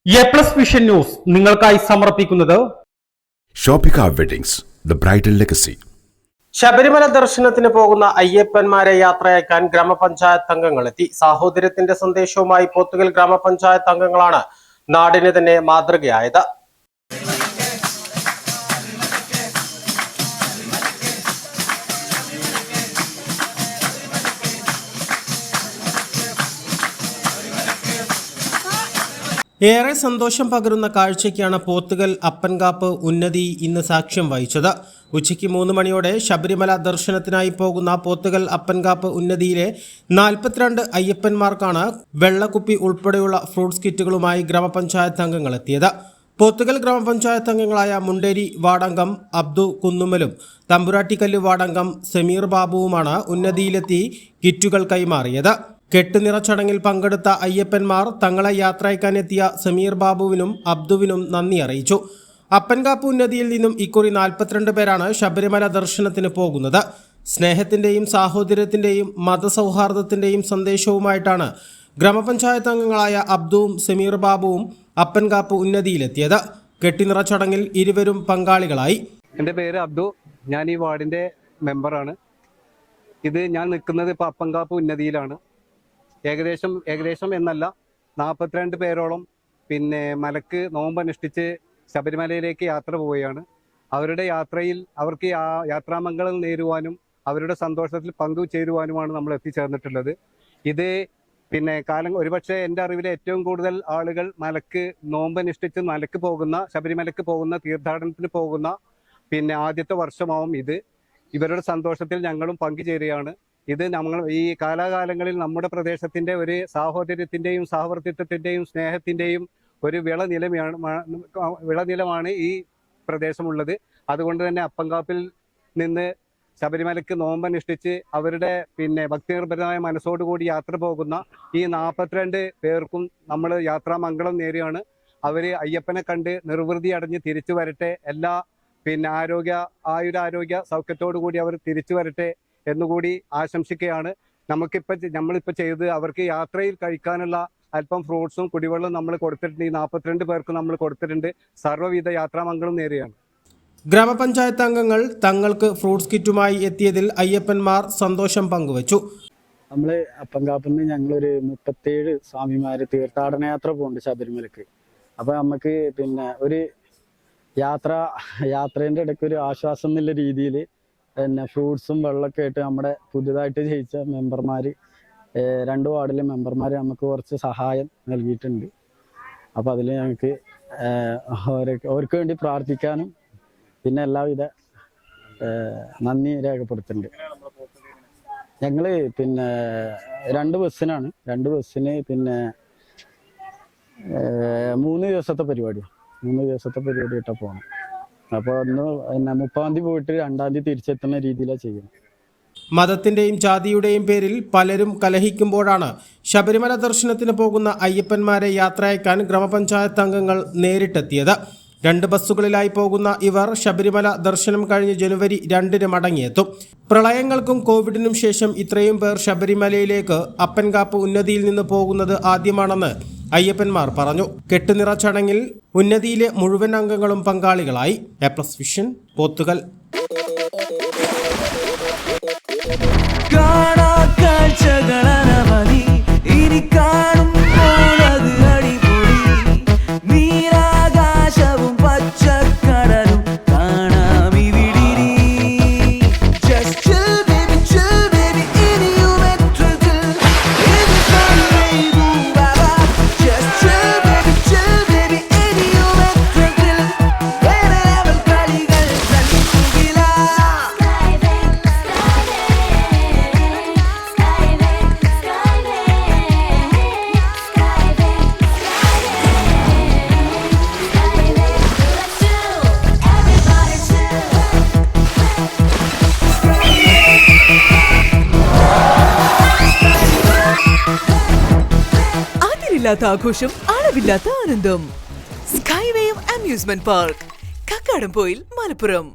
A+ vision news നിങ്ങൾക്കായി സമർപ്പിക്കുന്നത് Shoppika weddings the bridal legacy. Sabarimala ദർശനത്തിന് പോകുന്ന അയ്യപ്പന്മാരെ യാത്രയക്കാൻ ഗ്രാമപഞ്ചായത്ത് അംഗങ്ങളെത്തി. സാഹോദര്യത്തിന്റെ സന്ദേശവുമായി പോത്തുകൽ ഗ്രാമപഞ്ചായത്ത് അംഗങ്ങളാണ് നാടിന് തന്നെ മാതൃകയായത്. ഏറെ സന്തോഷം പകരുന്ന കാഴ്ചയ്ക്കാണ് പോത്തുകൽ അപ്പൻകാപ്പ് ഉന്നതി ഇന്ന് സാക്ഷ്യം വഹിച്ചത്. ഉച്ചയ്ക്ക് 3 മണിയോടെ ശബരിമല ദർശനത്തിനായി പോകുന്ന പോത്തുകൽ അപ്പൻകാപ്പ് ഉന്നതിയിലെ 42 അയ്യപ്പന്മാർക്കാണ് വെള്ളക്കുപ്പി ഉൾപ്പെടെയുള്ള ഫ്രൂട്ട്സ് കിറ്റുകളുമായി ഗ്രാമപഞ്ചായത്ത് അംഗങ്ങൾ എത്തിയത്. പോത്തുകൽ ഗ്രാമപഞ്ചായത്ത് അംഗങ്ങളായ മുണ്ടേരി വാർഡംഗം അബ്ദു കുന്നുമ്മലും തമ്പുരാട്ടിക്കല്ല് വാർഡംഗം സമീർ ബാബുവുമാണ് ഉന്നതിയിലെത്തി കിറ്റുകൾ കൈമാറിയത്. കെട്ടുനിറ ചടങ്ങിൽ പങ്കെടുത്ത അയ്യപ്പന്മാർ തങ്ങളെ യാത്രയക്കാനെത്തിയ സമീർ ബാബുവിനും അബ്ദുവിനും നന്ദി അറിയിച്ചു. അപ്പൻകാപ്പ് ഉന്നതിയിൽ നിന്നും ഇക്കുറി 42 പേരാണ് ശബരിമല ദർശനത്തിന് പോകുന്നത്. സ്നേഹത്തിന്റെയും സാഹോദര്യത്തിന്റെയും മതസൗഹാർദ്ദത്തിന്റെയും സന്ദേശവുമായിട്ടാണ് ഗ്രാമപഞ്ചായത്ത് അംഗങ്ങളായ അബ്ദുവും സമീർ ബാബുവും അപ്പൻകാപ്പ് ഉന്നതിയിലെത്തിയത്. കെട്ടിനിറ ചടങ്ങിൽ ഇരുവരും പങ്കാളികളായി. എൻ്റെ പേര് അബ്ദു, ഞാൻ ഈ വാർഡിന്റെ മെമ്പറാണ്. ഇത് ഞാൻ നിൽക്കുന്നത് ഇപ്പോൾ അപ്പൻകാപ്പ് ഉന്നതിയിലാണ്. ഏകദേശം എന്നല്ല 42 പേരോളം മലക്ക് നോമ്പനുഷ്ഠിച്ച് ശബരിമലയിലേക്ക് യാത്ര പോവുകയാണ്. അവരുടെ യാത്രയിൽ അവർക്ക് യാത്രാമംഗളം നേരുവാനും അവരുടെ സന്തോഷത്തിൽ പങ്കുചേരുവാനുമാണ് നമ്മൾ എത്തിച്ചേർന്നിട്ടുള്ളത്. ഇത് ഒരുപക്ഷെ എൻ്റെ അറിവിൽ ഏറ്റവും കൂടുതൽ ആളുകൾ മലക്ക് നോമ്പനുഷ്ഠിച്ച് ശബരിമലക്ക് പോകുന്ന തീർത്ഥാടനത്തിന് പോകുന്ന ആദ്യത്തെ വർഷമാവും ഇത്. ഇവരുടെ സന്തോഷത്തിൽ ഞങ്ങളും പങ്കുചേരുകയാണ്. ഇത് ഈ കാലാകാലങ്ങളിൽ നമ്മുടെ പ്രദേശത്തിന്റെ ഒരു സാഹോദര്യത്തിന്റെയും സഹവർത്തിത്വത്തിന്റെയും സ്നേഹത്തിന്റെയും ഒരു വിളനിലമാണ് ഈ പ്രദേശമുള്ളത്. അതുകൊണ്ട് തന്നെ അപ്പൻകാപ്പിൽ നിന്ന് ശബരിമലയ്ക്ക് നോമ്പനുഷ്ഠിച്ച് അവരുടെ ഭക്തിനിർഭരമായ മനസ്സോടുകൂടി യാത്ര പോകുന്ന ഈ 42 പേർക്കും നമ്മൾ യാത്രാമംഗളം നേരുകയാണ്. അവർ അയ്യപ്പനെ കണ്ട് നിർവൃതി അടഞ്ഞ് തിരിച്ചു വരട്ടെ. എല്ലാ ആയുരാരോഗ്യ സൗഖ്യത്തോടു കൂടി അവർ തിരിച്ചു വരട്ടെ എന്നുകൂടി ആശംസിക്കുകയാണ്. നമ്മളിപ്പോൾ ചെയ്ത് അവർക്ക് യാത്രയിൽ കഴിക്കാനുള്ള അല്പം ഫ്രൂട്ട്സും കുടിവെള്ളവും നമ്മൾ കൊടുത്തിട്ടുണ്ട്. ഈ 42 പേർക്ക് നമ്മൾ കൊടുത്തിട്ടുണ്ട്. സർവ്വവിധ യാത്രാമംഗളം നേരുകയാണ്. ഗ്രാമപഞ്ചായത്ത് അംഗങ്ങൾ തങ്ങൾക്ക് ഫ്രൂട്ട്സ് കിറ്റുമായി എത്തിയതിൽ അയ്യപ്പന്മാർ സന്തോഷം പങ്കുവച്ചു. നമ്മൾ അപ്പൻകാപ്പിൽ നിന്ന് ഞങ്ങളൊരു 37 സ്വാമിമാര് തീർത്ഥാടന യാത്ര പോകുന്നുണ്ട് ശബരിമലക്ക്. അപ്പൊ നമുക്ക് ഒരു യാത്രേന്റെ ഇടയ്ക്ക് ഒരു ആശ്വാസം എന്നുള്ള രീതിയിൽ ഫ്രൂട്ട്സും വെള്ളമൊക്കെ ആയിട്ട് നമ്മുടെ പുതിയതായിട്ട് ജയിച്ച മെമ്പർമാർ 2 വാർഡിലെ മെമ്പർമാർ നമുക്ക് കുറച്ച് സഹായം നൽകിയിട്ടുണ്ട്. അപ്പം അതിൽ ഞങ്ങൾക്ക് അവർക്ക് വേണ്ടി പ്രാർത്ഥിക്കാനും എല്ലാവിധ നന്ദി രേഖപ്പെടുത്തുന്നുണ്ട്. ഞങ്ങൾ 2 ബസ്സിനാണ്. 2 ബസ്സിന് 3 ദിവസത്തെ പരിപാടിയായിട്ടാണ് പോകണം. അപ്പോൾ ഒന്ന് 30-ാം തീയതി പോയിട്ട് 2-ാം തീയതി തിരിച്ചെത്തുന്ന രീതിയിലാണ് ചെയ്യുന്നത്. മതത്തിന്റെയും ജാതിയുടെയും പേരിൽ പലരും കലഹിക്കുമ്പോഴാണ് ശബരിമല ദർശനത്തിന് പോകുന്ന അയ്യപ്പന്മാരെ യാത്രയക്കാൻ ഗ്രാമപഞ്ചായത്ത് അംഗങ്ങൾ നേരിട്ടെത്തിയത്. 2 ബസ്സുകളിലായി പോകുന്ന ഇവർ ശബരിമല ദർശനം കഴിഞ്ഞ് ജനുവരി 2-ന് മടങ്ങിയെത്തും. പ്രളയങ്ങൾക്കും കോവിഡിനും ശേഷം ഇത്രയും പേർ ശബരിമലയിലേക്ക് അപ്പൻകാപ്പ് ഉന്നതിയിൽ നിന്ന് പോകുന്നത് ആദ്യമാണെന്ന് അയ്യപ്പന്മാർ പറഞ്ഞു. കെട്ടുനിറ ചടങ്ങിൽ ഉന്നതിയിലെ മുഴുവൻ അംഗങ്ങളും പങ്കാളികളായി. A+ vision Pothukal. ആഘോഷം, അളവില്ലാത്ത ആനന്ദം. Skywave amusement park, Kakkadampoyil, Malappuram.